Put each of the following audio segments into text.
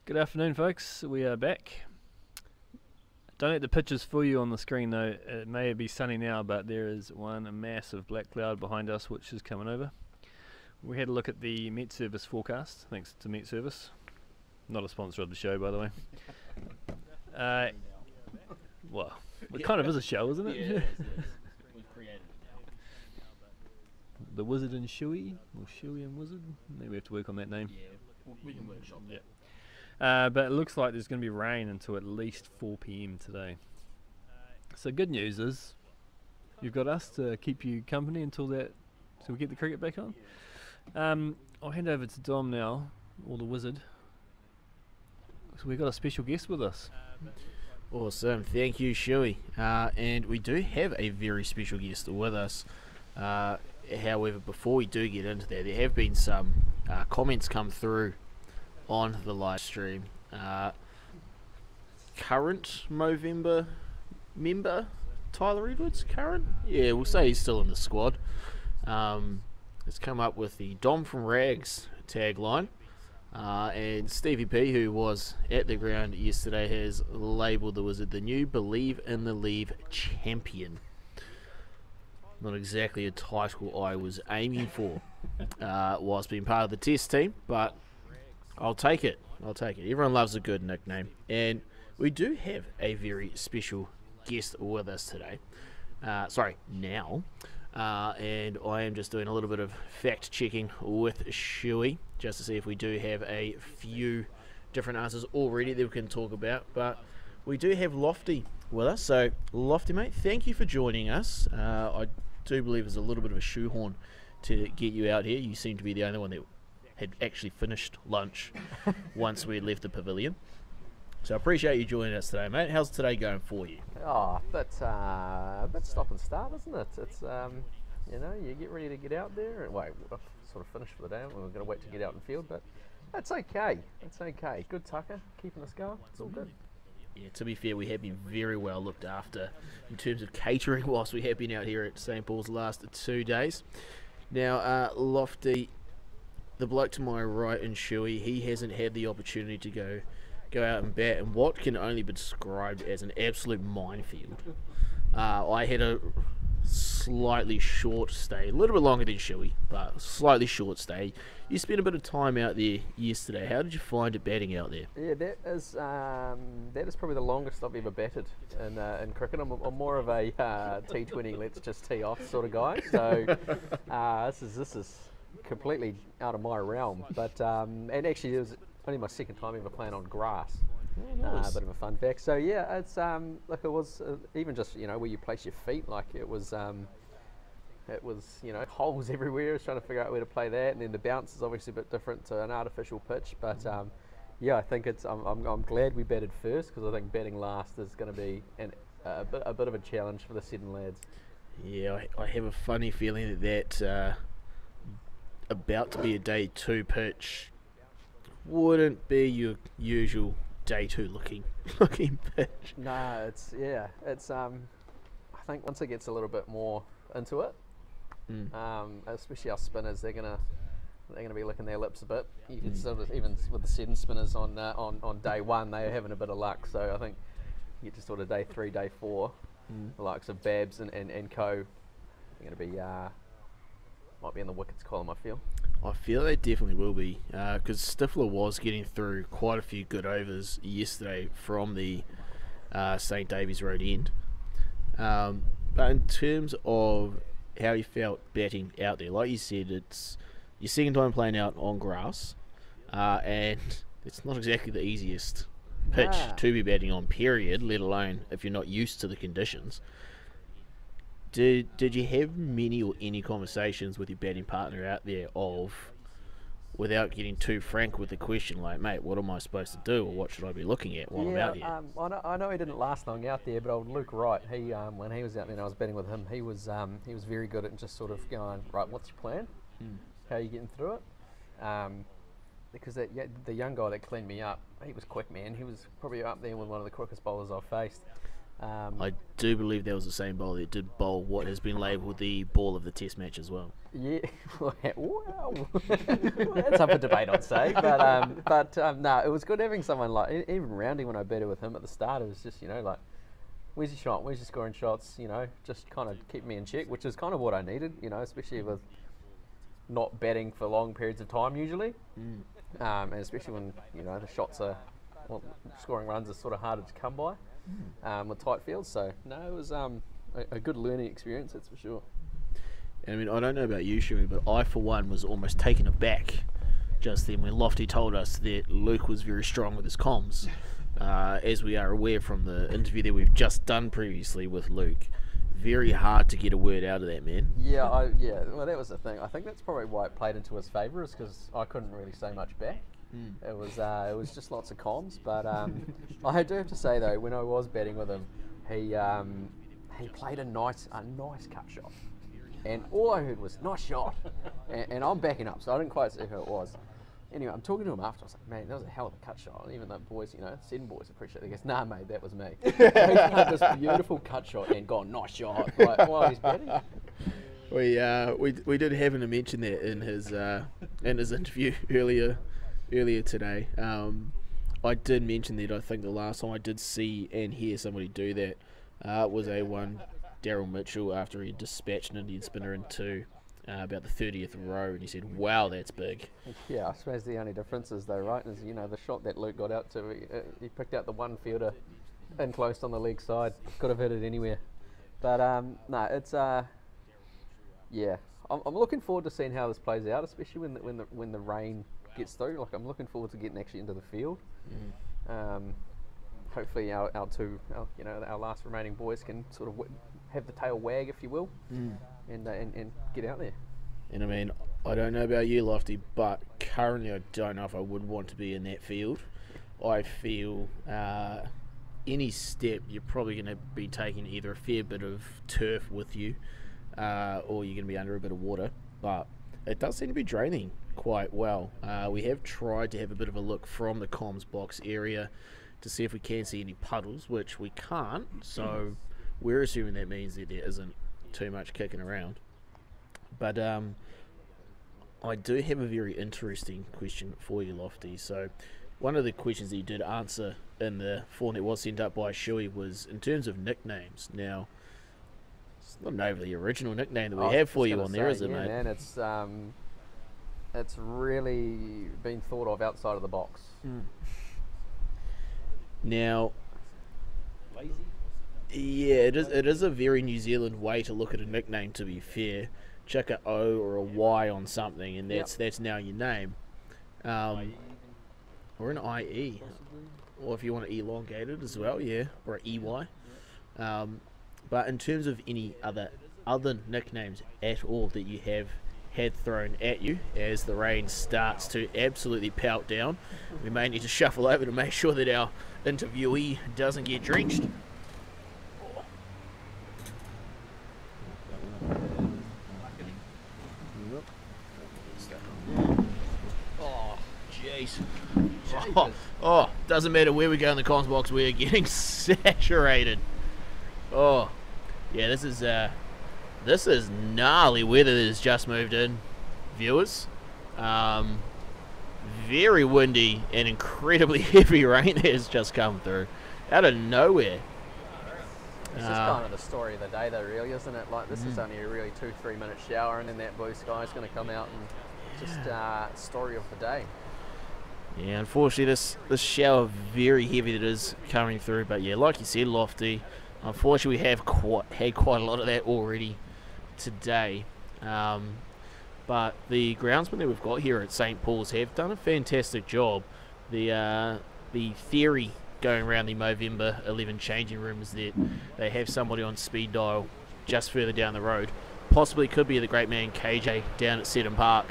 Good afternoon, folks. We are back. Don't let the pictures fool you on the screen, though. It may be sunny now, but there is one massive black cloud behind us which is coming over. We had a look at the Met Service forecast, thanks to Met Service. Not a sponsor of the show, by the way. Well, it kind of is a show, isn't it? Yeah, it is. We've created it now. The Wizard and Shoey, or Shoey and Wizard. Maybe we have to work on that name. Yeah, we can workshop that. But it looks like there's going to be rain until at least 4 PM today. So good news is you've got us to keep you company until we get the cricket back on. I'll hand over to Dom now, or the Wizard. So we've got a special guest with us. Awesome, thank you, Shoey. And we do have a very special guest with us. However, before we do get into that, there have been some comments come through on the live stream. Current Movember member Tyler Edwards, current? Yeah, we'll say he's still in the squad. Has come up with the Dom from Rags tagline. And Stevie P, who was at the ground yesterday, has labelled the Wizard the new Believe in the Leave champion. Not exactly a title I was aiming for whilst being part of the test team, but I'll take it. Everyone loves a good nickname. And we do have a very special guest with us today. Now. And I am just doing a little bit of fact checking with Shoey just to see if we do have a few different answers already that we can talk about. But we do have Lofty with us. So Lofty, mate, thank you for joining us. I do believe there's a little bit of a shoehorn to get you out here. You seem to be the only one that had actually finished lunch once we had left the pavilion. So I appreciate you joining us today, mate. How's today going for you? Oh, but a bit stop and start, isn't it? It's you get ready to get out there, and wait, we've sort of finished for the day. We're going to wait to get out in the field, but that's okay. It's okay. Good Tucker, keeping us going. It's all good. Yeah, to be fair, we have been very well looked after in terms of catering whilst we have been out here at St. Paul's the last 2 days. Now, Lofty, the bloke to my right in Shoey, he hasn't had the opportunity to go out and bat in what can only be described as an absolute minefield. I had a slightly short stay, a little bit longer than Shoey, but slightly short stay. You spent a bit of time out there yesterday. How did you find it batting out there? Yeah, that is probably the longest I've ever batted in cricket. I'm more of a T20, let's just tee off sort of guy. So this is completely out of my realm. But and actually, it was only my second time ever playing on grass. Oh, nice. A bit of a fun fact. So yeah, it's like it was even just where you place your feet. Like it was holes everywhere. I was trying to figure out where to play that, and then the bounce is obviously a bit different to an artificial pitch. But yeah, I think I'm glad we batted first, because I think batting last is going to be a bit of a challenge for the Seddon lads. Yeah, I have a funny feeling that about to be a day 2 pitch wouldn't be your usual day 2 looking pitch. No, it's I think once it gets a little bit more into it, especially our spinners, they're gonna be licking their lips a bit. You can sort of, even with the Seddon spinners on day 1, they're having a bit of luck. So I think you get to sort of day 3, day 4, the likes of Babs and co are going to be might be in the wickets column, I feel. I feel they definitely will be, because Stifler was getting through quite a few good overs yesterday from the St. Davies Road end. But in terms of how you felt batting out there, like you said, it's your second time playing out on grass, and it's not exactly the easiest pitch to be batting on, period, let alone if you're not used to the conditions. Did you have many or any conversations with your batting partner out there without getting too frank with the question, like, mate, what am I supposed to do, or what should I be looking at while I'm out here? I know he didn't last long out there, but old Luke Wright, he when he was out there and I was batting with him, he was very good at just sort of going, right, what's your plan? How are you getting through it? Because the young guy that cleaned me up, he was quick, man. He was probably up there with one of the quickest bowlers I've faced. I do believe that was the same bowler that did bowl what has been labelled the ball of the Test match as well. Yeah, wow. That's up for debate, I'd say. But no, it was good having someone like, even Roundy when I batted with him at the start, it was just, you know, like, where's your shot? Where's your scoring shots? You know, just kind of keep me in check, which is kind of what I needed, you know, especially with not batting for long periods of time usually. And especially when, you know, the shots are, well, scoring runs are sort of harder to come by with tight fields. So, no, it was a good learning experience, that's for sure. I mean, I don't know about you, Shoey, but I, for one, was almost taken aback just then when Lofty told us that Luke was very strong with his comms. As we are aware from the interview that we've just done previously with Luke, very hard to get a word out of that man. Yeah, well, that was the thing. I think that's probably why it played into his favour, is because I couldn't really say much back. It was just lots of comms. But I do have to say though, when I was batting with him, he played a nice cut shot. And all I heard was, nice shot. And I'm backing up, so I didn't quite see who it was. Anyway, I'm talking to him after. I was like, man, that was a hell of a cut shot. And even though boys, you know, Seven boys appreciate it. He goes, nah, mate, that was me. He played this beautiful cut shot and gone, nice shot, like, while he's batting. We did happen to mention that in his interview earlier today. I did mention that I think the last time I did see and hear somebody do that was Daryl Mitchell after he dispatched an Indian spinner into about the 30th row, and he said, wow, that's big. Yeah, I suppose the only difference is though, right, is, you know, the shot that Luke got out to, he picked out the one fielder in close on the leg side, could have hit it anywhere. But no, it's yeah, I'm looking forward to seeing how this plays out, especially when the rain gets through. Like, I'm looking forward to getting actually into the field. Hopefully our last remaining boys can sort of have the tail wag, if you will, and get out there. And I mean, I don't know about you, Lofty, but currently I don't know if I would want to be in that field. I feel any step you're probably going to be taking either a fair bit of turf with you, or you're going to be under a bit of water. But it does seem to be draining quite well. We have tried to have a bit of a look from the comms box area to see if we can see any puddles, which we can't, so we're assuming that means that there isn't too much kicking around. But I do have a very interesting question for you, Lofty. So one of the questions that you did answer in the form that was sent up by Shoey was in terms of nicknames. Now, it's not an overly original nickname that we have for you on there, is it, mate? Man, it's really been thought of outside of the box. Now, yeah, it is a very New Zealand way to look at a nickname, to be fair. Chuck a O or a Y on something, and that's now your name. Or an IE. Or if you want to elongate it as well, yeah, or an EY. But in terms of any other nicknames at all that you have had thrown at you as the rain starts to absolutely pelt down, we may need to shuffle over to make sure that our interviewee doesn't get drenched. Oh, jeez. Oh, doesn't matter where we go in the comms box, we're getting saturated. Oh, yeah, this is gnarly weather that has just moved in, viewers. Very windy and incredibly heavy rain that has just come through out of nowhere. It's just kind of the story of the day though, really, isn't it? Like, this is only a really 2-3 minute shower, and then that blue sky is going to come out, and just story of the day. Yeah, unfortunately this shower very heavy that is coming through, but yeah, like you said, Lofty, unfortunately we have had quite a lot of that already today. But the groundsmen that we've got here at St. Paul's have done a fantastic job. The theory going around the Movember 11 changing room is that they have somebody on speed dial just further down the road. Possibly could be the great man KJ down at Seddon Park,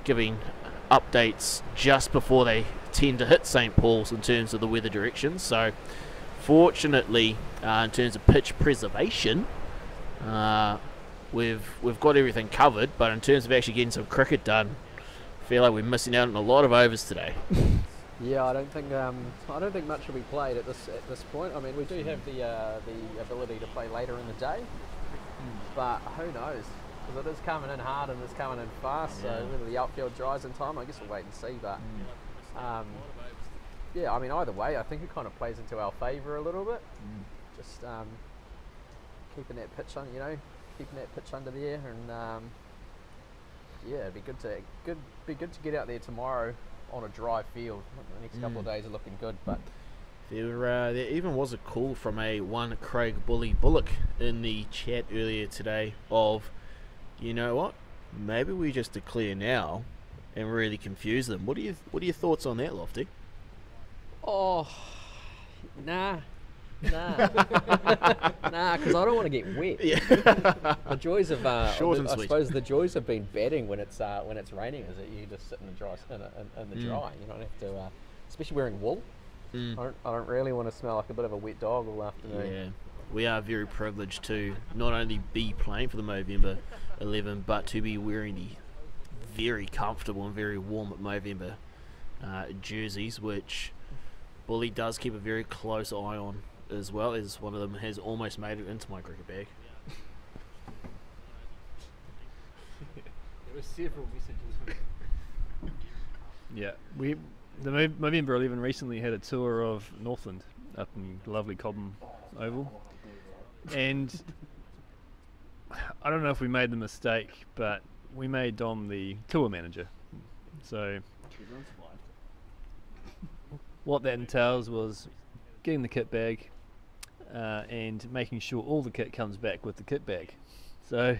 giving updates just before they tend to hit St. Paul's in terms of the weather directions. So fortunately, in terms of pitch preservation, we've got everything covered, but in terms of actually getting some cricket done, I feel like we're missing out on a lot of overs today. Yeah, I don't think much will be played at this point. I mean, we do have the ability to play later in the day, but who knows? Because it is coming in hard and it's coming in fast. So whether the outfield dries in time, I guess we'll wait and see. But yeah, I mean, either way, I think it kind of plays into our favour a little bit. Just keeping that pitch on, keeping that pitch under there, and yeah, it'd be good to get out there tomorrow on a dry field. The next couple of days are looking good, but there even was a call from one Craig Bullock in the chat earlier today of, you know what, maybe we just declare now and really confuse them. What are your thoughts on that, Lofty? oh, nah, because I don't want to get wet. Yeah. The joys of Short and I sweet. suppose the joys of being batting when it's raining is that you just sit in the dry, in the dry. You don't have to, especially wearing wool. I don't really want to smell like a bit of a wet dog all afternoon. Yeah, we are very privileged to not only be playing for the Movember 11, but to be wearing the very comfortable and very warm Movember jerseys, which Bully does keep a very close eye on, as well as one of them has almost made it into my cricket bag. There were several messages. Yeah, the Movember 11 recently had a tour of Northland up in lovely Cobham Oval, and I don't know if we made the mistake, but we made Dom the tour manager. So what that entails was getting the kit bag and making sure all the kit comes back with the kit bag. So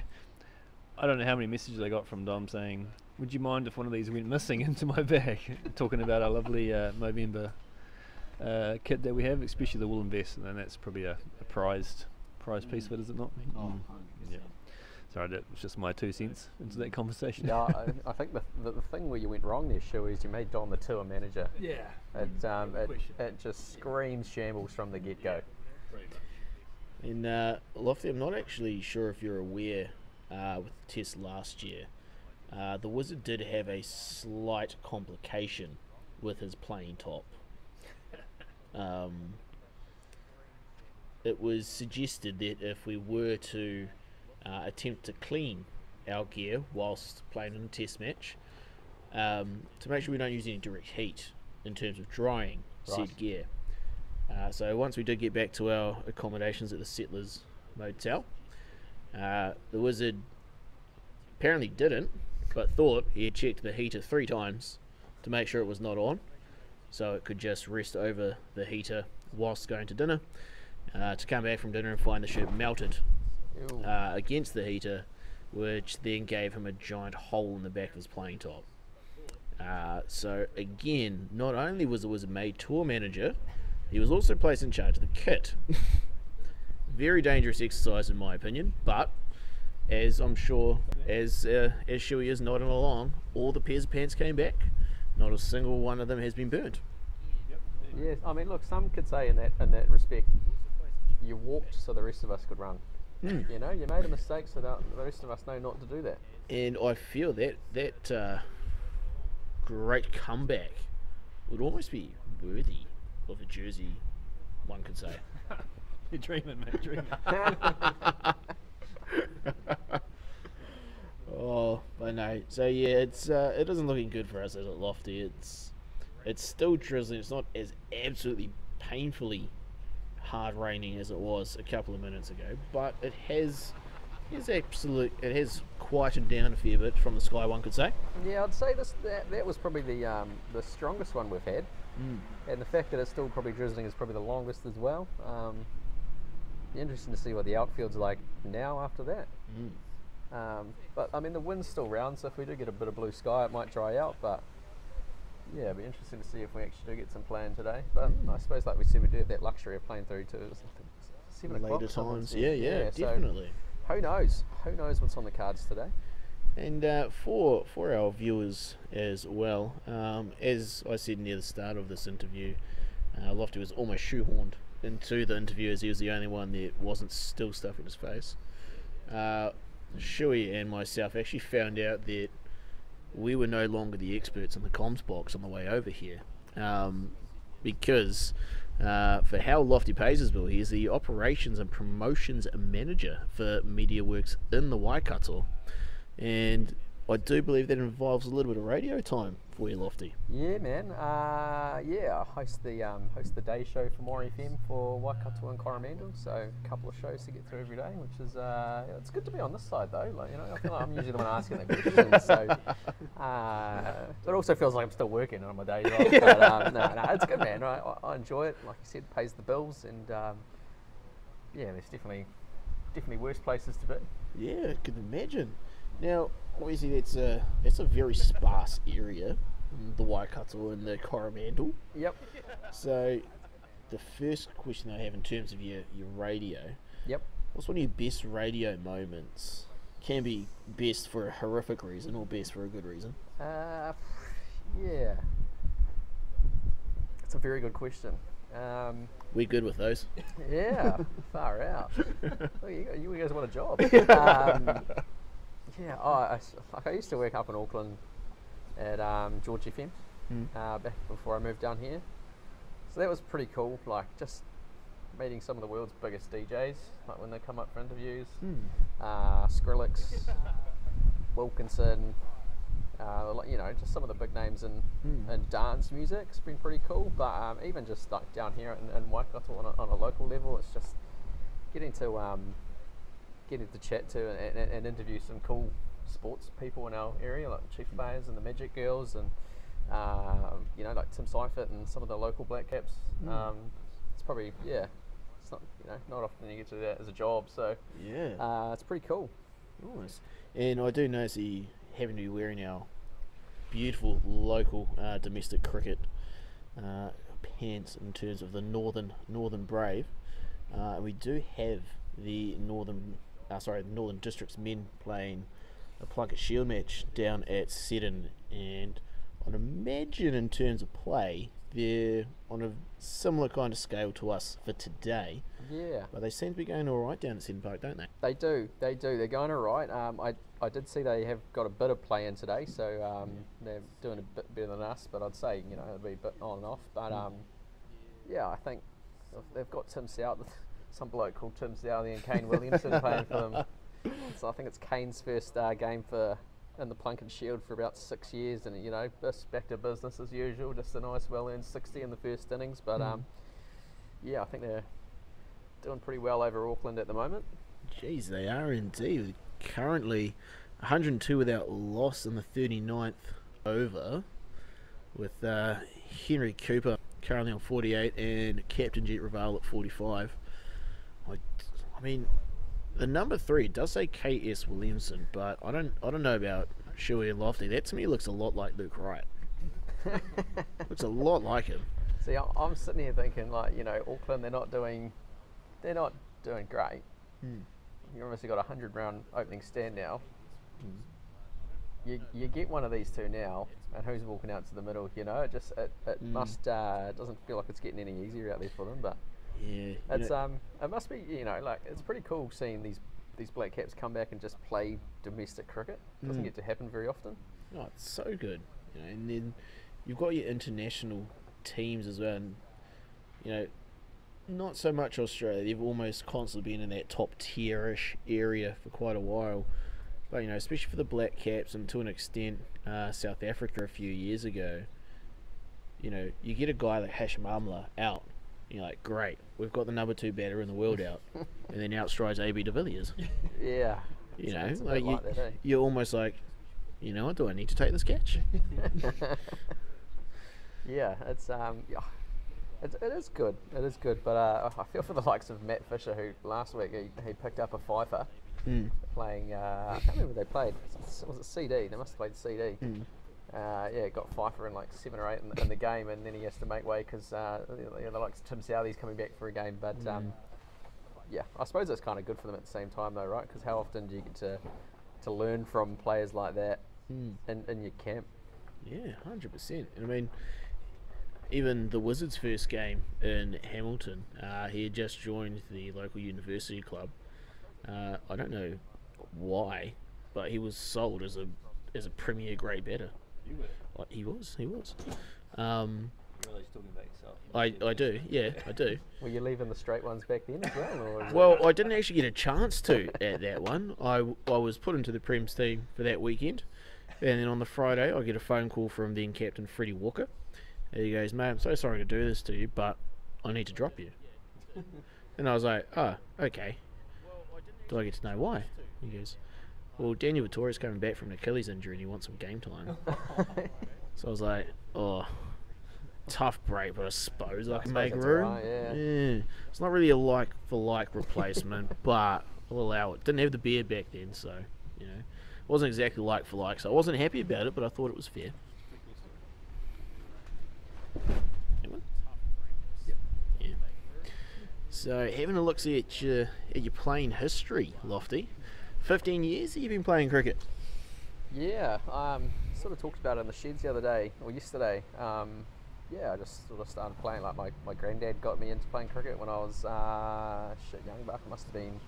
I don't know how many messages I got from Dom saying, would you mind if one of these went missing into my bag? Talking about our lovely Movember kit that we have, especially the woolen vest, and that's probably a prized piece of it, is it not? Yeah. Sorry, that was just my 2 cents into that conversation. Yeah, I think the thing where you went wrong there, Shoey, is you made Don the tour manager. Yeah. It just screams shambles from the get-go. And Lofty, I'm not actually sure if you're aware, with the test last year, the Wizard did have a slight complication with his playing top. It was suggested that if we were to attempt to clean our gear whilst playing in a test match, to make sure we don't use any direct heat in terms of drying said gear. So once we did get back to our accommodations at the Settlers Motel, the Wizard apparently didn't, but thought he had checked the heater 3 times to make sure it was not on, so it could just rest over the heater whilst going to dinner, to come back from dinner and find the shirt melted against the heater, which then gave him a giant hole in the back of his playing top. So again, not only was the Wizard made tour manager, he was also placed in charge of the kit. Very dangerous exercise in my opinion, but as I'm sure as Shoey is nodding along, all the pairs of pants came back. Not a single one of them has been burnt. Yes, I mean, look, some could say in that respect, you walked so the rest of us could run. You know, you made a mistake so that the rest of us know not to do that. And I feel that great comeback would almost be worthy of a jersey, one could say. You're dreaming, mate, dreaming. Oh, but no. So yeah, it isn't looking good for us, is it, Lofty? It's still drizzling. It's not as absolutely painfully hard raining as it was a couple of minutes ago, but it has quietened down a fair bit from the sky, one could say. Yeah, I'd say that was probably the strongest one we've had, and the fact that it's still probably drizzling is probably the longest as well. Be interesting to see what the outfield's like now after that. But I mean, the wind's still round, so if we do get a bit of blue sky, it might dry out. But yeah, it'd be interesting to see if we actually do get some play today. But I suppose, like we said, we do have that luxury of playing through to 7 o'clock. Later times, So, yeah, so definitely. who knows? Who knows what's on the cards today? And for our viewers as well, as I said near the start of this interview, Lofty was almost shoehorned into the interview as he was the only one that wasn't still stuffing his face. Shoey and myself actually found out that we were no longer the experts in the comms box on the way over here. because for how Lofty pays his bill, he's the operations and promotions manager for MediaWorks in the Waikato, and I do believe that involves a little bit of radio time for you, Lofty. Yeah, man. I host the day show for More FM for Waikato and Coromandel. So a couple of shows to get through every day, which is it's good to be on this side though. Like, you know, I feel like I'm usually the one asking the questions. So it also feels like I'm still working on my days off. But no, it's good, man. I enjoy it. Like you said, it pays the bills, and yeah, there's definitely worse places to be. Yeah, I can imagine. Now, obviously, that's a very sparse area, the Waikato and the Coromandel. Yep. So, the first question I have in terms of your radio. Yep. What's one of your best radio moments? Can be best for a horrific reason or best for a good reason. Yeah. That's a very good question. We're good with those. Yeah, far out. Well, you guys want a job. Yeah, I used to work up in Auckland at George FM back before I moved down here. So that was pretty cool, like just meeting some of the world's biggest DJs, like when they come up for interviews. Skrillex, Wilkinson, you know, just some of the big names in dance music. It's been pretty cool, but even just like down here in Waikato on a local level, it's just getting to chat to and interview some cool sports people in our area, like the Chief Players and the Magic Girls, and you know, like Tim Seifert and some of the local Black Caps. It's probably, yeah, it's not, you know, not often you get to do that as a job, so Yeah. it's pretty cool. Nice. And I do notice that you happen to be wearing our beautiful local domestic cricket pants in terms of the Northern Brave. We do have the Northern District's men playing a Plunket Shield match down at Seddon, and I'd imagine in terms of play they're on a similar kind of scale to us for today. Yeah. But they seem to be going all right down at Seddon Park, don't they? They do. They're going all right. I did see they have got a bit of play in today, so they're doing a bit better than us. But I'd say, you know, it'll be a bit on and off. But yeah, I think they've got Tim South, some bloke called Tim Southey and Kane Williamson playing for them. So I think it's Kane's first game in the Plunket Shield for about 6 years, and you know, back to business as usual. Just a nice, well-earned 60 in the first innings. But yeah, I think they're doing pretty well over Auckland at the moment. Jeez, they are indeed. Currently 102 without loss in the 39th over, with Henry Cooper currently on 48 and Captain Jet Raval at 45. I mean, the number 3 does say K.S. Williamson, but I don't know about Shoey and Lofty. That to me looks a lot like Luke Wright. Looks a lot like him. See, I'm sitting here thinking, like, you know, Auckland, they're not doing great. You obviously got a 100-round opening stand now. You get one of these two now, and who's walking out to the middle? You know, it must doesn't feel like it's getting any easier out there for them, but. Yeah, It's it must be, you know, like, it's pretty cool seeing these Black Caps come back and just play domestic cricket. It doesn't get to happen very often. Oh, it's so good, you know. And then you've got your international teams as well, and you know, not so much Australia. They've almost constantly been in that top tier-ish area for quite a while. But you know, especially for the Black Caps and to an extent South Africa a few years ago, you know, you get a guy like Hashim Amla out. You're like, great, we've got the number 2 batter in the world out, and then out strides AB de Villiers. Yeah. You know, it's a like bit that, eh? you're almost like, you know what, do I need to take this catch? Yeah, it's it is good. It is good, but I feel for the likes of Matt Fisher, who last week he picked up a fifer playing. I can't remember who they played. Was it CD? They must have played CD. Yeah, got Pfeiffer in like 7 or 8 in the game, and then he has to make way because you know, the likes of Tim Southey's coming back for a game. But yeah, I suppose it's kind of good for them at the same time, though, right? Because how often do you get to learn from players like that in your camp? Yeah, 100%. And I mean, even the Wizards' first game in Hamilton, he had just joined the local university club. I don't know why, but he was sold as a premier grade batter. He was. Really talking about yourself. I do, yeah, I do. Were you leaving the straight ones back then as well? Or Well, I didn't actually get a chance to at that one. I was put into the Prem's team for that weekend, and then on the Friday I get a phone call from then captain Freddie Walker. And he goes, "Mate, I'm so sorry to do this to you, but I need to drop you." And I was like, "Oh, okay. Do I get to know why?" He goes, "Well, Daniel Vittoria's coming back from an Achilles injury and he wants some game time." So I was like, "Oh, tough break, but I suppose I can make that's room." alright, yeah. It's not really a like for like replacement, but I'll allow it. Didn't have the beard back then, so it wasn't exactly like for like. So I wasn't happy about it, but I thought it was fair. Anyone? Yeah. So having a look see at your playing history, Lofty. 15 years you've been playing cricket. Yeah, sort of talked about it in the sheds the other day, or yesterday. Yeah, I just sort of started playing, like my granddad got me into playing cricket when I was, young buck, I must have been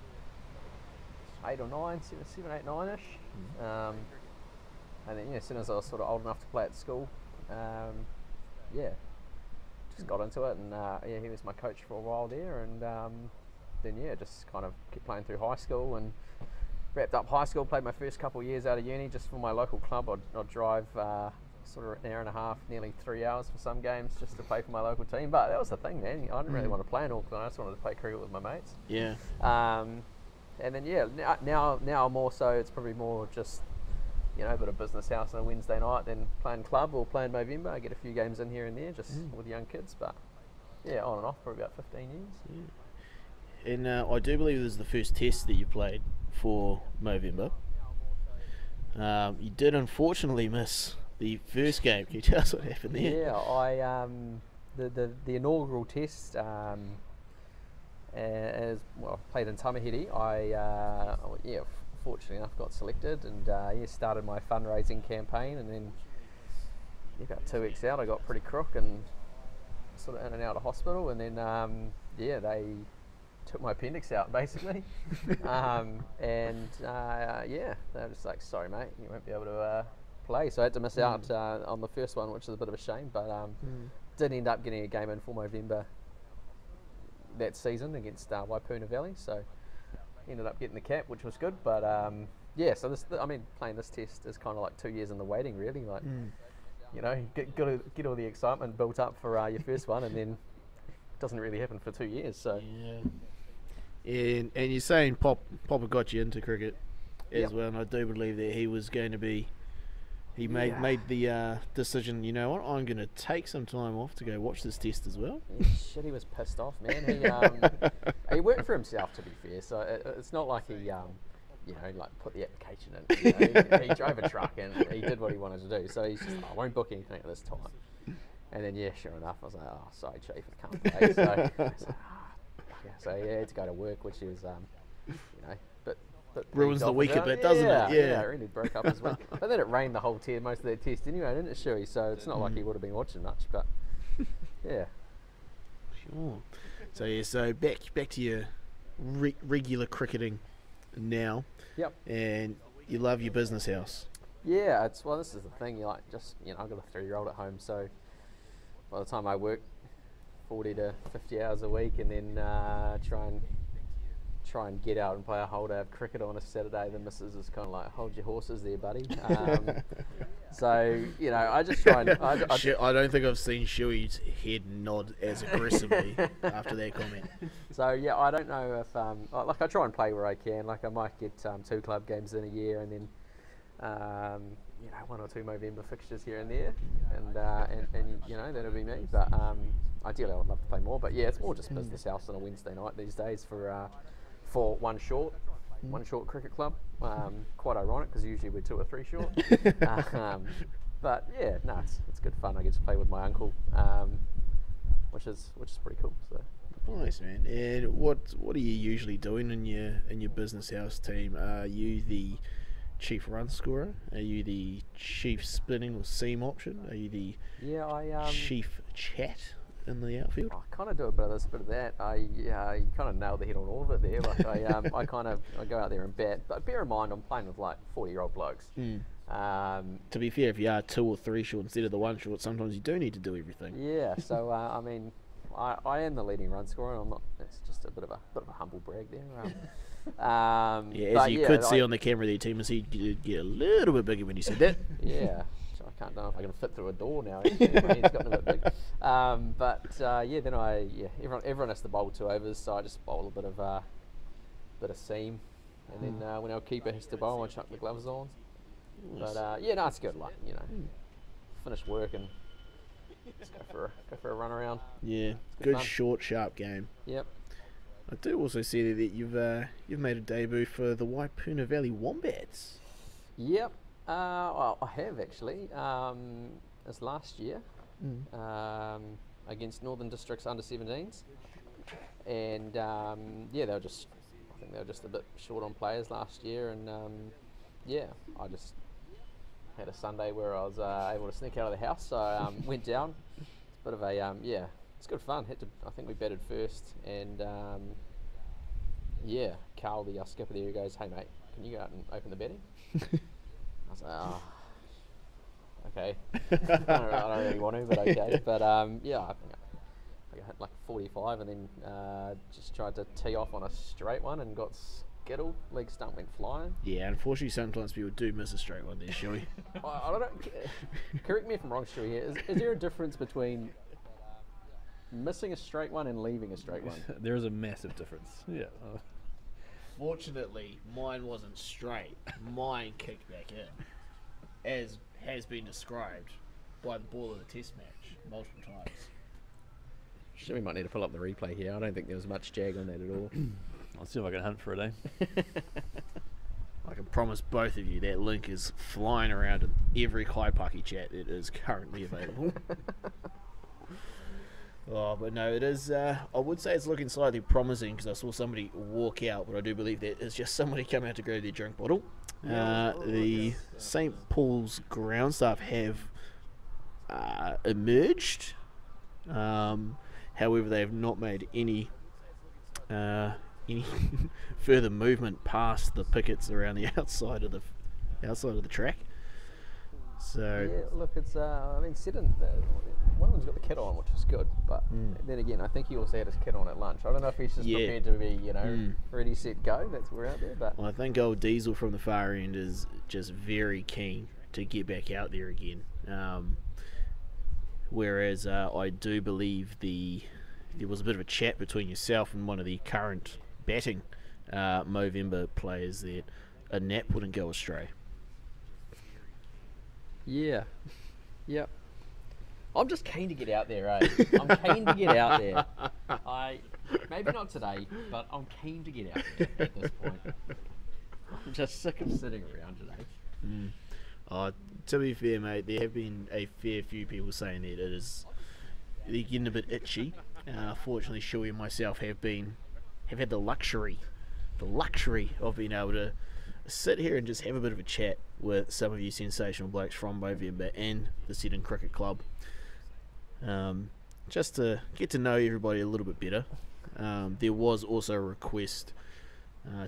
8 or 9, 7, 8, 9-ish. And then, as soon as I was sort of old enough to play at school, just got into it, and he was my coach for a while there, and then just kind of kept playing through high school, and wrapped up high school, played my first couple of years out of uni just for my local club. I'd drive sort of an hour and a half, nearly 3 hours for some games just to play for my local team, but that was the thing, man. I didn't really want to play in Auckland, I just wanted to play cricket with my mates. Yeah. And then now more so it's probably more just a bit of business house on a Wednesday night than playing club or playing Movember. I get a few games in here and there just with young kids, but on and off for about 15 years. Yeah. And I do believe this is the first test that you played for Movember. You did unfortunately miss the first game. Can you tell us what happened there? Yeah, I the inaugural test as well played in Tamahiri. I fortunately enough got selected and started my fundraising campaign, and then about 2 weeks out I got pretty crook and sort of in and out of hospital, and then they took my appendix out basically. They were just like, "Sorry mate, you won't be able to play," so I had to miss out on the first one, which is a bit of a shame, but did end up getting a game in for Movember that season against Waipuna Valley, so ended up getting the cap, which was good. But so playing this test is kind of like 2 years in the waiting, really. Like get all the excitement built up for your first one, and then it doesn't really happen for 2 years. So and you're saying Papa got you into cricket as well, and I do believe that he was going to be. He made the decision, you know what, I'm going to take some time off to go watch this test as well. Shit, he was pissed off, man. He worked for himself, to be fair, so it's not like he, put the application in. He drove a truck and he did what he wanted to do, so he's just, I won't book anything at this time. And then, sure enough, I was like, "Oh, sorry, Chief, I can't play." So, I was like, so he had to go to work, which is, but ruins the week a bit, doesn't it? Yeah, it really broke up his week. But then it rained the whole most of that test anyway, didn't it, Shoey? So it's not like he would have been watching much, but yeah. Sure. So back to your regular cricketing now. Yep. And you love your business house. Yeah, this is the thing. I've got a 3-year-old at home, so by the time I work 40 to 50 hours a week, and then try and get out and play a whole day of cricket on a Saturday, the missus is kind of like, "Hold your horses there, buddy." So I just try and I don't think I've seen Shoey's head nod as aggressively after that comment. So I don't know if I try and play where I can. Like I might get 2 club games in a year, and then 1 or 2 Movember fixtures here and there, and that'll be me. But ideally I would love to play more, but it's more just business house on a Wednesday night these days for one short cricket club. Quite ironic because usually we're 2 or 3 short. But it's good fun. I get to play with my uncle, which is pretty cool. So nice, man. And what are you usually doing in your business house team? Are you the chief run scorer? Are you the chief spinning or seam option? Are you the chief chat in the outfield? I kind of do a bit of this, bit of that. You kind of nailed the head on all of it there. Like I go out there and bat, but bear in mind I'm playing with like 40-year-old blokes. To be fair, if you are 2 or 3 short instead of the 1 short, sometimes you do need to do everything. Yeah, so I mean, I am the leading run scorer. I'm not. It's just a bit of a humble brag there. Yeah, as you could see on the camera there, Tim, he did get a little bit bigger when you said that. Yeah, so I can't know if I can fit through a door now. Actually. My hand's gotten a bit big. Yeah, then everyone has to bowl 2 overs, so I just bowl a bit of seam, and then when our keeper has to bowl, I chuck the gloves on. But yeah, no, it's good. Like, you know, finish work and just go for a run around. Yeah, good good fun. short, sharp game. Yep. I do also see that you've made a debut for the Waipuna Valley Wombats. Yep. Well, I have actually. It's last year against Northern Districts under-17s, and yeah, I think they were just a bit short on players last year, and yeah, I just had a Sunday where I was able to sneak out of the house, so I went down. It's a bit of a yeah, it's good fun. I think we batted first, and yeah, Carl, the skipper there, goes, "Hey mate, can you go out and open the batting?" I was like, "Oh, okay." I don't really want to, but okay. But yeah, I think I hit like 45, and then just tried to tee off on a straight one and got skittled. Leg stump went flying. Yeah, unfortunately, sometimes people do miss a straight one there, Shoey. I don't know. Correct me if I'm wrong, Shoey. Here is there a difference between missing a straight one and leaving a straight one? There is a massive difference. Yeah. Fortunately, mine wasn't straight. Mine kicked back in, as has been described by the ball of the test match multiple times. We might need to pull up the replay here. I don't think there was much jag on that at all. I'll see if I can hunt for it, eh? I can promise both of you that link is flying around in every Kaipaki chat that is currently available. Oh, but no, it is, I would say it's looking slightly promising because I saw somebody walk out, but I do believe that it's just somebody coming out to grab their drink bottle. The St. Paul's ground staff have emerged. However, they have not made any further movement past the pickets around the outside of the track. So yeah, look, it's I mean, one of them's got the kit on, which is good, but then again, I think he also had his kit on at lunch. I don't know if he's just prepared to be, ready, set, go. That's we're out there, but well, I think old Diesel from the far end is just very keen to get back out there again. Whereas I do believe there was a bit of a chat between yourself and one of the current batting Movember players that a nap wouldn't go astray. yeah, yep. I'm just keen to get out there, eh? I'm keen to get out there. Maybe not today, but I'm keen to get out there at this point. I'm just sick of sitting around today. To be fair, mate, there have been a fair few people saying that they're getting a bit itchy. Fortunately, Shoey and myself have had the luxury of being able to sit here and just have a bit of a chat with some of you sensational blokes from Movember and the Seddon Cricket Club. Just to get to know everybody a little bit better. There was also a request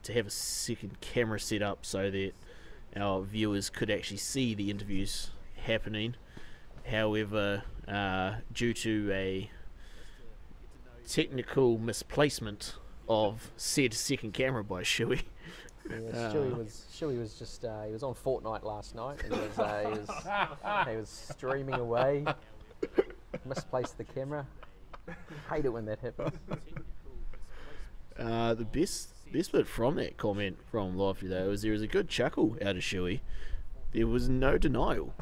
to have a second camera set up so that our viewers could actually see the interviews happening. However, due to a technical misplacement of said second camera by Shoey, Shoey was just he was on Fortnite last night, and he was streaming away. Misplaced the camera. Hate it when that happens. The best bit from that comment from Lofty though is there was a good chuckle out of Shoey. There was no denial.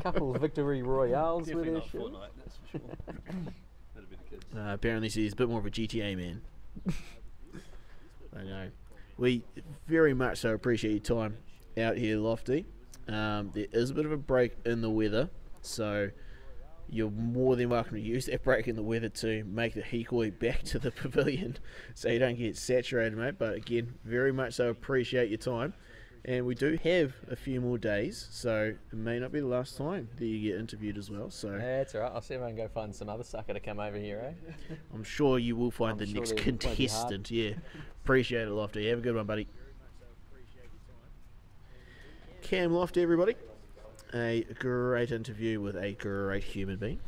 Couple of victory royales with there. Fortnite, that's for sure. That'd be the kids. Apparently he's a bit more of a GTA man. I know. We very much so appreciate your time out here, Lofty. There is a bit of a break in the weather, so you're more than welcome to use that break in the weather to make the hikoi back to the pavilion so you don't get saturated, mate. But again, very much so appreciate your time. And we do have a few more days, so it may not be the last time that you get interviewed as well. So that's alright. I'll see if I can go find some other sucker to come over here, eh? I'm sure you will find the next contestant. Yeah, appreciate it, Lofty. Have a good one, buddy. Cam Lofty, everybody. A great interview with a great human being.